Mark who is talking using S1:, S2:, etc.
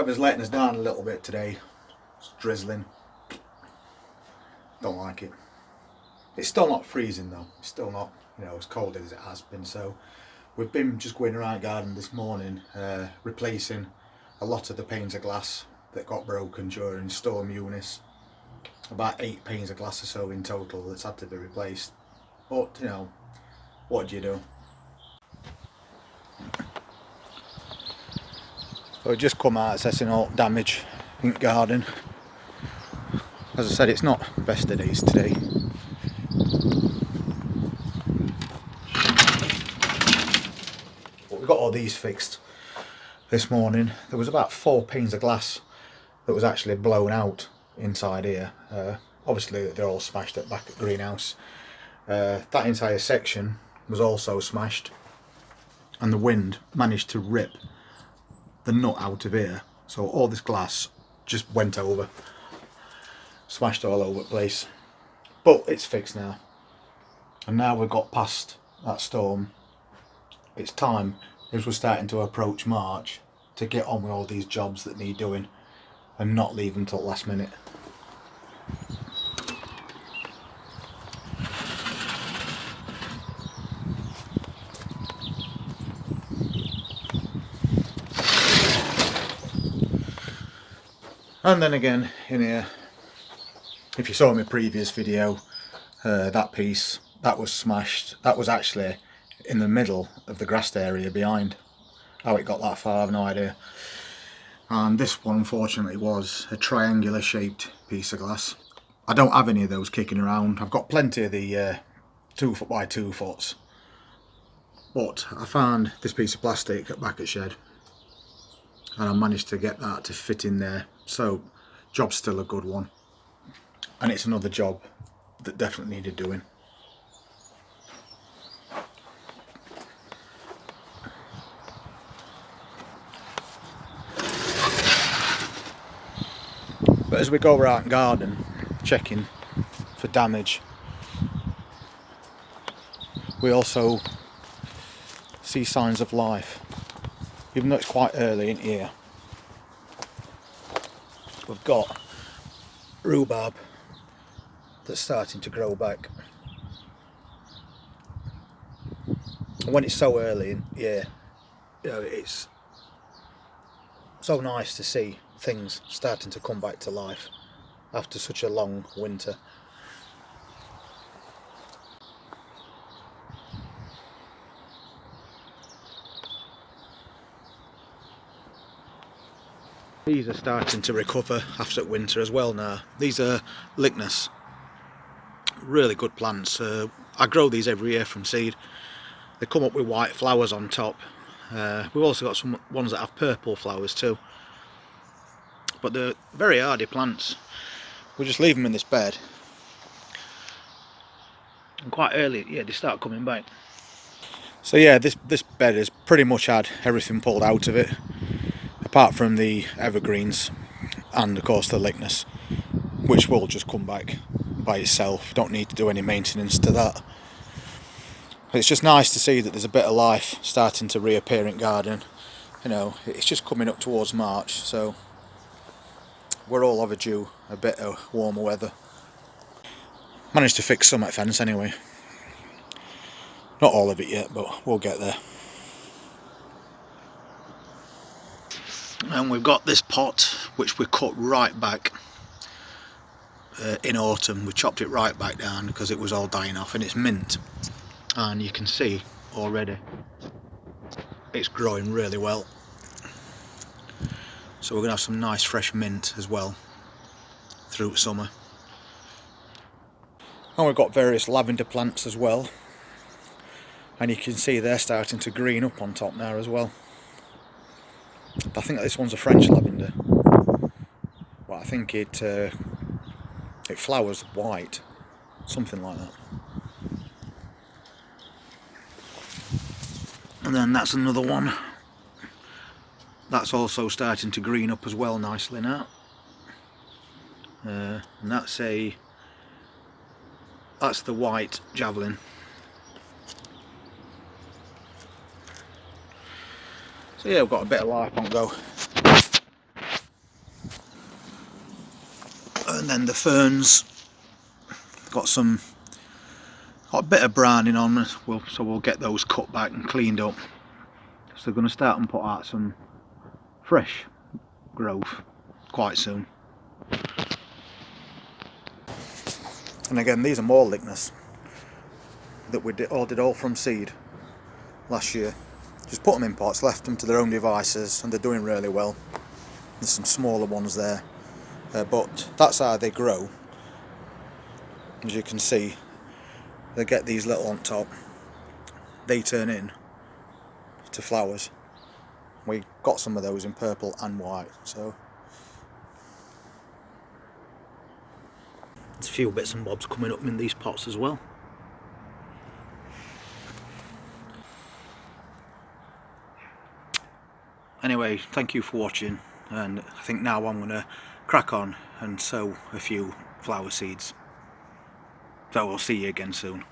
S1: Weather's letting us down a little bit today. It's drizzling. Don't like it. It's still not freezing though. It's still not, as cold as it has been. So we've been just going around the garden this morning, replacing a lot of the panes of glass that got broken during Storm Eunice. About 8 panes of glass or so in total that's had to be replaced. But what do you do? So we just come out assessing all damage in the garden. As I said, it's not the best of days today. But we got all these fixed this morning. There was about 4 panes of glass that was actually blown out inside here. Obviously they're all smashed at back at greenhouse. That entire section was also smashed, and the wind managed to rip the nut out of here, so all this glass just went over, smashed all over the place. But it's fixed now, and now we've got past that storm. It's time, as we're starting to approach March, to get on with all these jobs that need doing and not leave them till last minute. And then again in here, if you saw my previous video, that piece, that was smashed. That was actually in the middle of the grassed area behind. How it got that far, I have no idea. And this one unfortunately was a triangular shaped piece of glass. I don't have any of those kicking around. I've got plenty of the 2 foot by 2 foots. But I found this piece of plastic at back at shed, and I managed to get that to fit in there. So job's still a good one, and it's another job that definitely needed doing. But as we go around the garden checking for damage, we also see signs of life. Even though it's quite early in here, we've got rhubarb that's starting to grow back. And when it's so early in here, it's so nice to see things starting to come back to life after such a long winter. These are starting to recover after winter as well now. These are Lychnis, really good plants. I grow these every year from seed. They come up with white flowers on top. We've also got some ones that have purple flowers too. But they're very hardy plants. We'll just leave them in this bed. And quite early, they start coming back. So yeah, this bed has pretty much had everything pulled out of it, apart from the evergreens and of course the Lychnis, which will just come back by itself. Don't need to do any maintenance to that. It's just nice to see that there's a bit of life starting to reappear in garden. It's just coming up towards March, so we're all overdue a bit of warmer weather. Managed to fix some at fence anyway. Not all of it yet, but we'll get there. And we've got this pot which we cut right back in autumn. We chopped it right back down because it was all dying off, and it's mint, and you can see already it's growing really well. So we're going to have some nice fresh mint as well through summer. And we've got various lavender plants as well, and you can see they're starting to green up on top now as well. I think this one's a French lavender, but I think it flowers white, something like that. And then that's another one that's also starting to green up as well nicely now. And that's the white javelin. So yeah, we've got a bit of life on go. And then the ferns got a bit of browning on, so we'll get those cut back and cleaned up. So they're going to start and put out some fresh growth quite soon. And again, these are more Lychnis that we did all from seed last year. Just put them in pots, left them to their own devices, and they're doing really well. There's some smaller ones there, but that's how they grow. As you can see, they get these little on top, they turn in to flowers. We got some of those in purple and white, so there's a few bits and bobs coming up in these pots as well. Anyway, thank you for watching, and I think now I'm going to crack on and sow a few flower seeds. So we'll see you again soon.